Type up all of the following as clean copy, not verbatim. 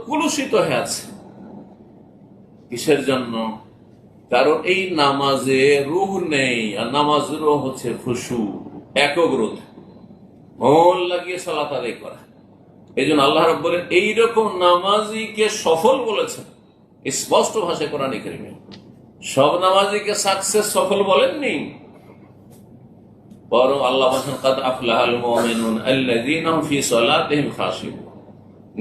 কুলুষিত হয়ে আছে। কিসের জন্য? কারণ এই নামাজে রূহ নেই, আর নামাজের রূহ হচ্ছে খুশু, একগ্রতা, মন লাগিয়ে সালাত আদায় করা। এই জন্য আল্লাহ রাব্বুল বলেন এইরকম নামাজিকে সফল বলেছেন স্পষ্ট ভাষায় কোরআনে কারিমে। সব নামাজিকে সাকসেস সফল বলেননি, বরং আল্লাহ বলেন কাদ আফলাহাল মুমিনুন আল্লাযীনা হুম ফি সালাতিহিম খাশিউন।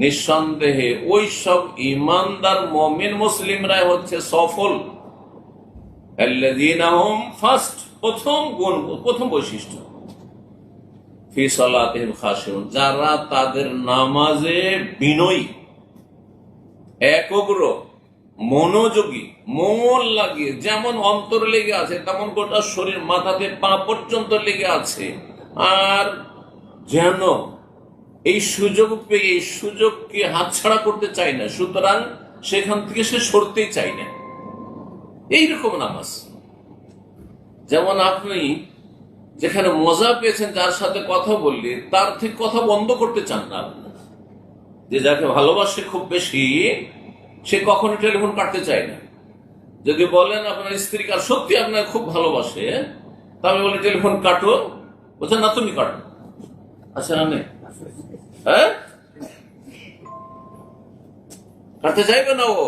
নিঃসন্দেহে ওই সব ঈমানদার মুমিন মুসলিমরাই হচ্ছে সফল। আল্লাযীনা হুম ফার্স্ট, প্রথম গুণ, প্রথম বৈশিষ্ট্য, ফি সালাতিহিম খাশিউন, যারা তাদের নামাজে বিনয়ী, একগ্র, মনোযোগী, মন লাগিয়ে, যেমন অন্তর লেগে আছে তেমন গোটা শরীর মাথাতে পা পর্যন্ত লেগে আছে, আর যেন এই সুযোগ পেয়ে এই সুযোগকে হাতছাড়া করতে চায় না, সুতরাং সেখান থেকে সে সরতেই চায় না। এইরকম নামাজ। যেমন আপনি যেখানে মজা পেয়েছেন, যার সাথে কথা বললে তার থেকে কথা বন্ধ করতে চান না। যে যাকে ভালোবাসে খুব বেশি, সে কখনো টেলিফোন কাটতে চায় না। যদি বলেন আপনার স্ত্রী কার সত্যি আপনার খুব ভালোবাসে, তাহলে বলে টেলিফোন কাটো, বলছেন না তুমি কাটো। আচ্ছা না নেই, হ্যাঁ, কাটতে চাইবে না ও,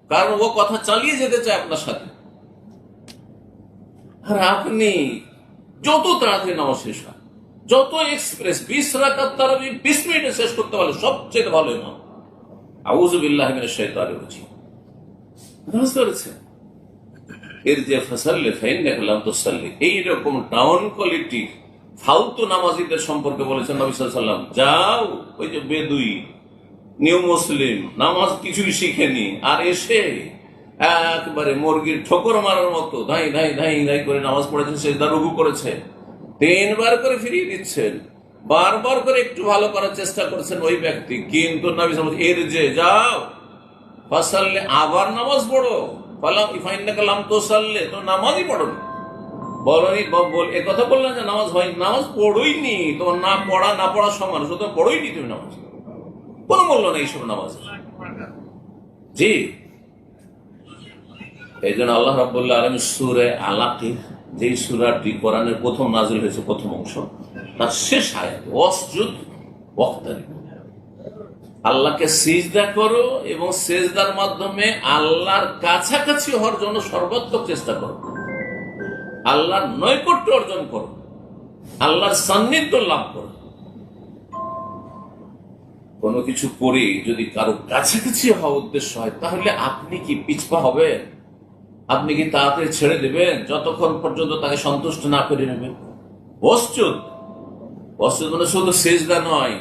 কারণ ও কথা চালিয়ে যেতে চায় আপনার সাথে। আর আপনি যত তাড়াতাড়ি নামাজ শেষ হয়, যত এক্সপ্রেস 20 রাকাত তারাবি 20 মিনিটে শেষ করতে পারলে সবচেয়ে ভালো ইমাম। আউযু বিল্লাহি মিনাশ শাইতানির রাজিম। বুঝতে পেরেছেন? এর যে ফাসাল্লি ফাইন্নাকা লাম তুসাল্লি, এইরকম ডাউন কোয়ালিটি ফালতু নামাজিদের সম্পর্কে বলেছেন নবী সাল্লাল্লাহু আলাইহি ওয়াসাল্লাম, যাও ওই যে বেদুই নিউ মুসলিম নামাজ কিছুই শিখেনি, আর এসে একবারে মুরগির ঠোকর মারার মতো ধাই ধাই ধাই ধাই করে নামাজ পড়েছেন, সিজদা রুকু করেছে, 3 বার করে ফিরিয়ে দিচ্ছেন, বারবার করে একটু ভালো করার চেষ্টা করছেন ওই ব্যক্তি। কিন্তু নবী সাল্লাল্লাহু আলাইহি ওয়াসাল্লাম এর যে যাও ফাসাল্লি, আবার নামাজ পড়ো, ফালাম ফাইন্নাকা লাম তুসাল্লি, তো নামাজই পড়ো না। বলনি এ কথা বললেন যে নামাজ হয়, নামাজ পড়োইনি, তোমার না পড়া না পড়ার সমান, শুধু পড়োইনি তুমি নামাজ, কোনো মূল্য নেই এইসব নামাজ। জি, এই জন্য আল্লাহ রাব্বুল আলামিন সূরা আলাকে, যেই সূরাটি কোরআনের প্রথম নাযিল হয়েছে, প্রথম অংশ, তার শেষ আয়াত ওয়াসজুদ ওয়াক্তারিব, আল্লাহকে সিজদা করো এবং সিজদার মাধ্যমে আল্লাহর কাছাকাছি হওয়ার জন্য সর্বাত্মক চেষ্টা করো, আল্লাহর নৈকট্য অর্জন করো, আল্লাহর সান্নিধ্য লাভ করো। কোনো কিছু করে যদি কারো কাছাকাছি হওয়ার উদ্দেশ্য হয়, তাহলে আপনি কি পিছপা হবেন? আপনি কি তাড়াতাড়ি ছেড়ে দেবেন যতক্ষণ পর্যন্ত তাকে সন্তুষ্ট না করে নেবেন? ওয়াসজুদ, ওয়াসজুদ মানে শুধু সিজদা নয়,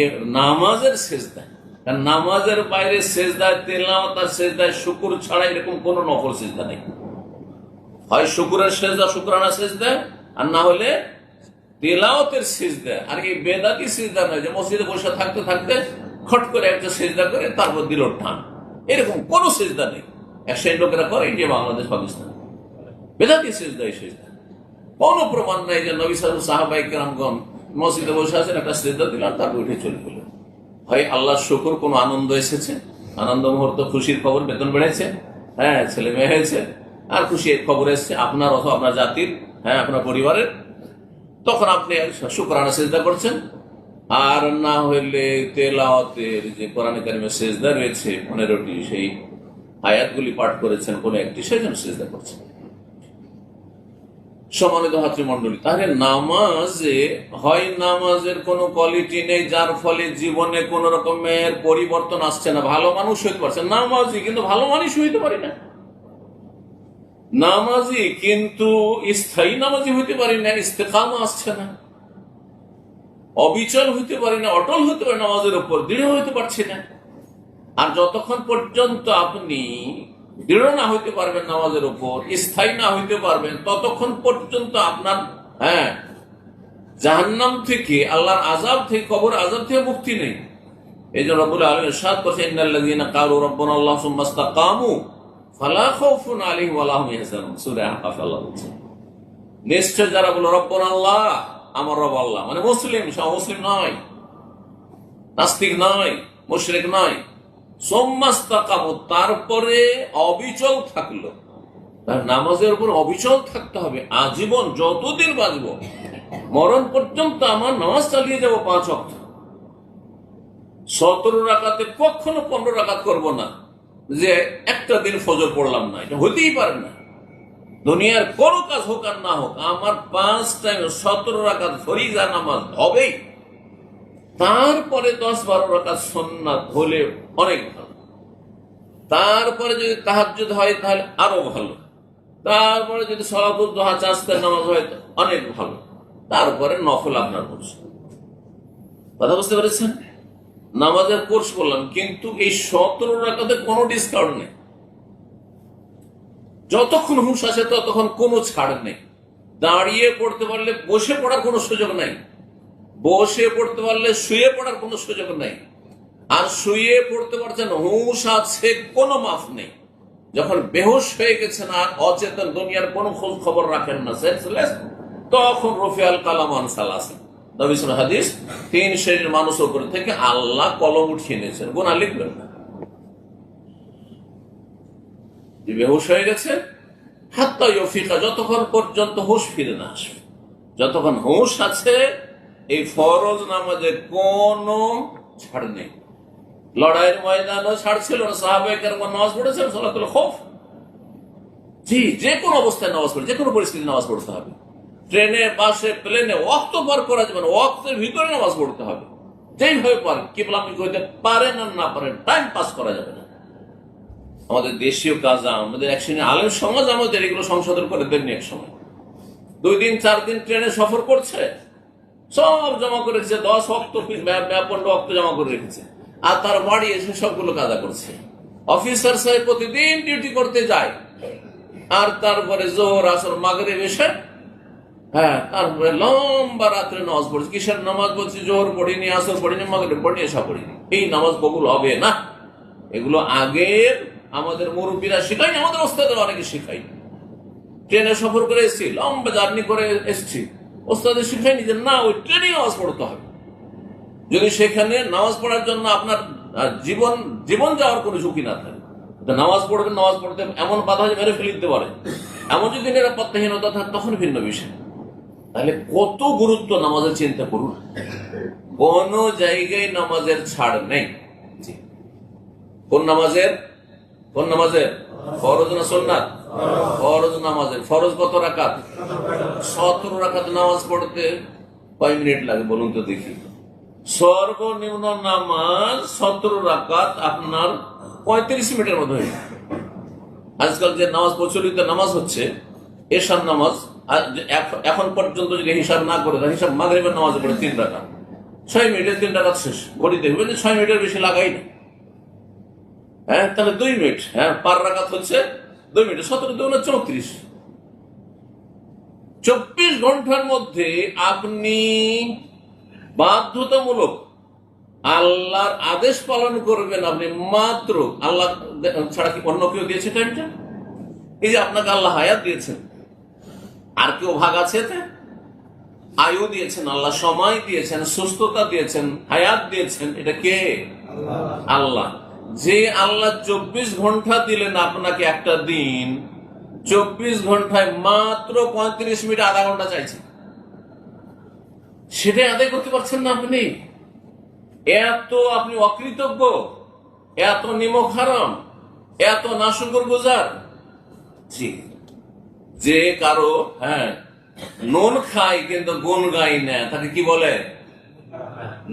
এর নামাজের সিজদা। কারণ নামাজের বাইরে সিজদায় তিলাওয়াত আর সিজদায় শুকর ছাড়া এরকম কোনো নফল সিজদা নেই। হয় শুকরের সিজদা, শুকরানা সিজদা, আর না হলে তিলাওয়াতের সিজদা। আর এই বেদাতি সিজদা নয় যে মসজিদে বসে থাকতে থাকতে খট করে একটা সিজদা করে তারপর দিল টান, এরকম কোন সিজদা নেই। সেই লোকেরা করে ইন্ডিয়া, বাংলাদেশ, পাকিস্তান, বেদাতি সিজদা। এই সিজদা কোনো প্রমাণ নাই যে নবী সাহাবায়ে কেরামগণ মসজিদে বসে আছেন, একটা সিজদা দিলাম, তারপর উঠে চলে গেল। হয় আল্লাহর শুকর, কোনো আনন্দ এসেছে, আনন্দ মুহূর্ত, খুশির খবর, বেতন বেড়েছে, হ্যাঁ ছেলে মেয়ে হয়েছে, আর খুশির খবর এসছে আপনার অথবা আপনার জাতির, হ্যাঁ আপনার পরিবারের, তখন আপনি শুকরানা সিজদা করছেন। আর না হইলে তেলাওয়াতের যে কোরআনে কারিমে সিজদা রয়েছে 15টি, সেই আয়াতগুলি পাঠ করেছেন কোন একটি, সেজন্য সিজদা করছেন। সম্মানিত ভাতৃমণ্ডলী, তাহলে নামাজে হয় নামাজের কোনো কোয়ালিটি নেই, যার ফলে জীবনে কোন রকমের পরিবর্তন আসছে না, ভালো মানুষ হইতে পারছে নামাজি, কিন্তু ভালো মানুষ হইতে পারি না। নামাজি কিন্তু স্থায়ী নামাজি হইতে পারি না, ইস্তেকামা আসছে না, অবিচল হইতে পারি না, অটল হইতে পারি নামাজের উপর, দৃঢ় হইতে পারছি না। আর যতক্ষণ পর্যন্ত আপনি দৃঢ় না হইতে পারবেন নামাজের উপর, স্থায়ী না হইতে পারবেন, ততক্ষণ পর্যন্ত আপনার জাহান্নাম থেকে, আল্লাহর আযাব থেকে, কবর আযাব থেকে মুক্তি নেই। এই জন্য রব্বুল আলামিন ইরশাদ করেছেন, ইন্নাল্লাযীনা ক্বালু রাব্বুনাল্লাহু সুম্মা ইসতাকামু ফালা খাউফুন আলাইহিম ওয়া লা হুম ইয়াহজানুন। সূরা আহকাফ আল্লাহ বলেছেন, নিশ্চয় যারা বলে রব্বুনাল্লাহ, আমার রব আল্লাহ, মানে মুসলিম, মুসলিম নয়, নাস্তিক নয়, মুশরিক নয়, সোম্মাস্তাকামু, তারপরে অবিচল থাকলো। তার নামাজের উপর অবিচল থাকতে হবে আজীবন, যতদিন বাঁচব, মরণ পর্যন্ত আমার নামাজ চালিয়ে যাব 5 ওয়াক্ত। 17 রাকাতে কখনো 15 রাকাত করব না, যে একটা দিন ফজর পড়লাম না, এটা হতেই পারে না। দুনিয়ার কোন কাজ হোক আর না হোক, আমার 5 টাইম 17 রাকাত ফরিজা নামাজ হবেই। তারপরে 10-12 রাকাত সুন্নাত হলে অনেক ভালো। তারপরে যদি তাহাজ্জুদ হয় তাহলে আরো ভালো। তারপরে যদি সালাতুল দুহা, চাষের নামাজ হয় অনেক ভালো। তারপরে নফল আপনার বলছে। কথা বুঝতে পেরেছেন? নামাজের কোর্স বললাম, কিন্তু এই 17 রাকাতে কোনো ডিসকাউন্ট নেই। যতক্ষণ হুঁশ আছে ততক্ষণ কোনো ছাড় নেই। দাঁড়িয়ে পড়তে পারলে বসে পড়ার কোনো সুযোগ নাই, বসে পড়তে পারলে শুয়ে পড়ার কোনো সুযোগ নাই। আর শুয়ে পড়তে পারছেন, হুঁশ আছে, কোনো মাফ নেই। যখন বেহুশ হয়ে গেছেন আর অচেতন, দুনিয়ার কোনো খোঁজ খবর রাখেন না, সেন্সলেস, তখন রফিআল কালাম আন সালাসিন, নবী সাল্লাল্লাহু আলাইহি হাদিস, 3 শ্রেণীর মানুষের উপর থেকে আল্লাহ কলম উঠিয়ে নিয়েছেন, গুনাহ লিখবেন না। যে বেহুশ হয়ে গেছে, হাত্তা ইউফিকা, যতক্ষণ পর্যন্ত হুঁশ ফিরে না আসবে। যতক্ষণ হুঁশ আছে এই ফরজ নামাজের কোনো ছাড় নেই। লড়াইয়ের ময়দানও ছাড় ছিল না, সাহাবায়ে কেরাম নামাজ পড়েছেন সালাতুল খৌফ। জি, যে কোনো অবস্থায় নামাজ পড়ে, যে কোনো পরিস্থিতি নামাজ পড়তে হবে। ট্রেনে, বাসে, প্লেনে ওয়াক্ত পার করা যাবে না, ওয়াক্তের ভিতরে নামাজ পড়তে হবে। যেইভাবে পারেন, কিবলামুখী হইতে পারেন আর না পারেন, টাইম পাস করা যাবে না। আমাদের দেশীয় কাজ, আমাদের এক শ্রেণীর আলেম সমাজ আমাদের এগুলো সংশোধন করে দেননি। এক সময় 2 দিন 4 দিন ট্রেনে সফর করছে, সব জমা করে রেখেছে, 10 ওয়াক্ত, 15 ওয়াক্ত জমা করে রেখেছে, আর তার বাড়ি এসে সবগুলো কাজা করছে। অফিসার সাহেব প্রতিদিন ডিউটি করতে যায়, আর তারপরে জোহর, আসর, মাগরিব, এশা, তারপরে লম্বা রাত্রে নামাজ পড়ছে। কিসের নামাজ? বলছে জোহর পড়িনি, আসর পড়িনি, মাগরিব পড়িনি, এশা পড়িনি। এই নামাজ কবুল হবে না। এগুলো আগের আমাদের মুরব্বীরা শিখায়নি, আমাদের ওস্তাদের অনেকে শিখায়নি। ট্রেনে সফর করে এসেছি, লম্বা জার্নি করে এসেছি, ওস্তাদের শিখায়নি যে না, ওই ট্রেনে নামাজ পড়তে হবে। যদি সেখানে নামাজ পড়ার জন্য আপনার জীবন যাওয়ার কোনো ঝুঁকি না থাকে, নামাজ পড়বেন, নামাজ পড়তে এমন বাধা মেরে ফেলে দিতে পারে, এমন যদি নিরাপত্তাহীনতা থাকে তখন ভিন্ন বিষয়। তাহলে কত গুরুত্ব নামাজের, চিন্তা করুন। কোন জায়গায় নামাজের ছাড় নেই। কোন নামাজের? ফরজ না সুন্নাত? ফরজ নামাজের। ফরজ কত রাকাত? 17 রাকাত নামাজ পড়তে কয় মিনিট লাগে বলুন তো দেখি? সর্বনিম্ন নামাজ 17 রাকাত আপনার 35 মিনিটের মধ্যে হয়ে যায়। আজকাল যে নামাজ প্রচলিত নামাজ হচ্ছে এশার নামাজ, এখন পর্যন্ত যদি হিসাব না করে, হিসাব মাগরিবের নামাজ পড়ে 3 রাকাত, 6 মিনিটে 3 রাকাত শেষ। ঘড়ি দেখবেন যে 6 মিনিটের বেশি লাগাই না। তাহলে 2 মিনিট, পার রাকাত হচ্ছে 2 মিনিট, 17 2 34। 24 ঘন্টার মধ্যে আপনি বাধ্যতামূলক আল্লাহর আদেশ পালন করবেন। আপনি মাত্র আল্লাহ ছাড়া কি অন্য কেউ দিয়েছে টাইমটা? এই যে আপনাকে আল্লাহ হায়াত দিয়েছেন, আর কেউ ভাগ আছে এতে? আয়ু দিয়েছেন আল্লাহ, সময় দিয়েছেন, সুস্থতা দিয়েছেন, হায়াত দিয়েছেন, এটা কে? আল্লাহ। যে আল্লাহ 24 ঘন্টা দিলেন আপনাকে একটা দিন, 24 ঘন্টায় মাত্র 35 মিনিট, আধা ঘন্টা চাইছেন, সেটাই আদায় করতে পারছেন না আপনি। এত আপনি অকৃতজ্ঞ, এত নিমক হারাম, এত নাশুকর গুজার। যে কারো নুন খায় কিন্তু গুণ গাই না, তাকে কি বলে?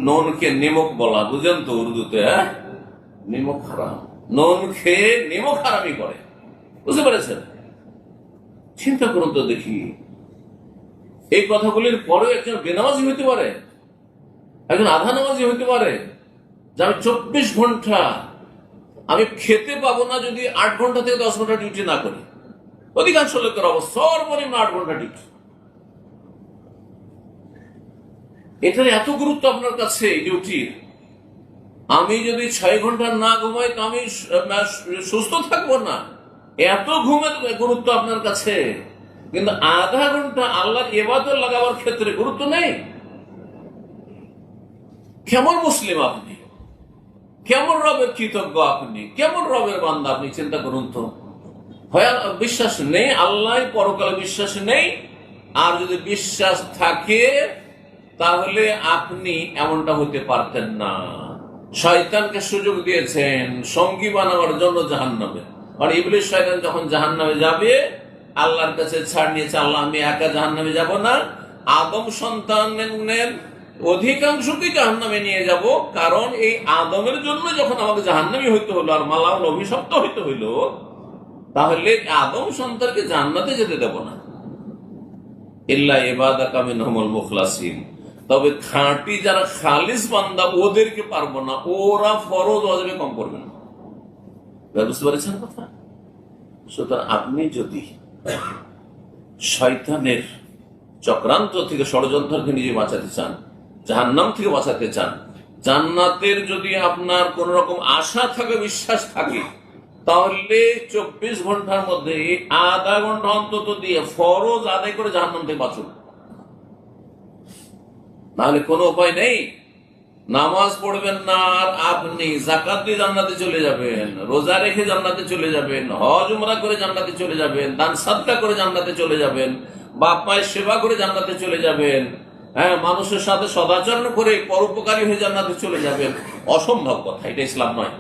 নুনকে নিমক বলা, বুঝেন তো উর্দুতে? নিমক হারাম, নুন খেয়ে নিমক হারামি করে, বুঝতে পেরেছেন? চিন্তা করুন তো দেখি, এই কথাগুলির পরেও একজন বেনামাজি হইতে পারে, একজন আধা নামাজি হইতে পারে, যে আমি 24 ঘন্টা আমি খেতে পাবো না যদি 8 ঘন্টা থেকে 10 ঘন্টা ডিউটি না করি। অধিকাংশ লোকের অবস্থা সর্বনিম্ন 8 ঘন্টা ডিউটি। এটার এত গুরুত্ব আপনার কাছে এই ডিউটির। আমি যদি 6 ঘন্টা না ঘুমাই তো আমি সুস্থ থাকবো না, এত ঘুমের গুরুত্ব আপনার কাছে। কিন্তু আধা ঘন্টা আল্লাহর ইবাদত লাগাবার ক্ষেত্রে গুরুত্ব নেই। কেমন মুসলিম আপনি? কেমন রবের কৃতজ্ঞ আপনি, কেমন রবের বান্দা আপনি, চিন্তা করুন তো। হয় বিশ্বাস নেই আল্লাহ, পরকালে বিশ্বাস নেই, আর যদি বিশ্বাস থাকে তাহলে আপনি এমনটা হতে পারতেন না। শয়তানকে সুযোগ দিয়েছেন সঙ্গী বানাবার জন্য জাহান্নামে। আর ইবলিস শয়তান যখন জাহান্নামে যাবে, আল্লাহর কাছে ছাড় নিয়েছে, আল্লাহ আমি একা জাহান্নামে যাব না, আদম সন্তানের অধিকাংশকে জাহান্নামে নিয়ে যাব, কারণ এই আদমের জন্য যখন আমাকে জাহান্নামী হইতে হলো আর মালাউল অভিশপ্ত হইতে হইলো, তাহলে আদম সন্তানকে জান্নাতে যেতে দেব না। ইল্লা ইবাদাকা মিনহুমুল মুখলাসিন, তবে খাঁটি যারা খালিস বান্দা ওদেরকে পারবো না, ওরা ফরজ ওয়াজিবে কম করবে না। বুঝতে পারছেন কথা? সুতরাং আপনি যদি শয়তানের চক্রান্ত থেকে, ষড়যন্ত্র থেকে নিজে বাঁচাতে চান, জাহান্নাম থেকে বাঁচাতে চান, জান্নাতের যদি আপনার কোন রকম আশা থাকে, বিশ্বাস থাকে, তাহলে 24 ঘন্টার মধ্যে আধা ঘন্টা অন্তত দিয়ে ফরজ আদায় করে জাহান্নাম থেকে বাঁচুন। নাহলে কোনো উপায় নেই। নামাজ পড়বেন না আর আপনি যাকাত দিয়ে জান্নাতে চলে যাবেন, রোজা রেখে জান্নাতে চলে যাবেন, হজ উমরা করে জান্নাতে চলে যাবেন, দান সাদকা করে জান্নাতে চলে যাবেন, বাপ মায়ের সেবা করে জান্নাতে চলে যাবেন, হ্যাঁ, মানুষের সাথে সদাচরণ করে পরোপকারী হয়ে জান্নাতে চলে যাবেন। অসম্ভব কথা, এটা ইসলাম নয়,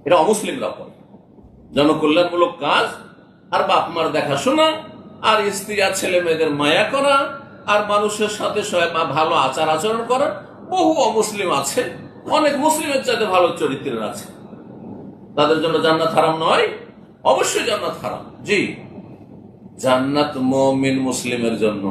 এটা অমুসলিমরা করে। জনকল্যাণমূলক কাজ আর বাপ মার দেখাশোনা আর স্ত্রী আর ছেলে মেয়েদের মায়া করা আর মানুষের সাথে ভালো আচার আচরণ করা, বহু অমুসলিম আছে, অনেক মুসলিমের চাইতে ভালো চরিত্রের আছে। তাদের জন্য জান্নাত হারাম নয়? অবশ্যই জান্নাত হারাম। জি, জান্নাত মুমিন মুসলিমের জন্য।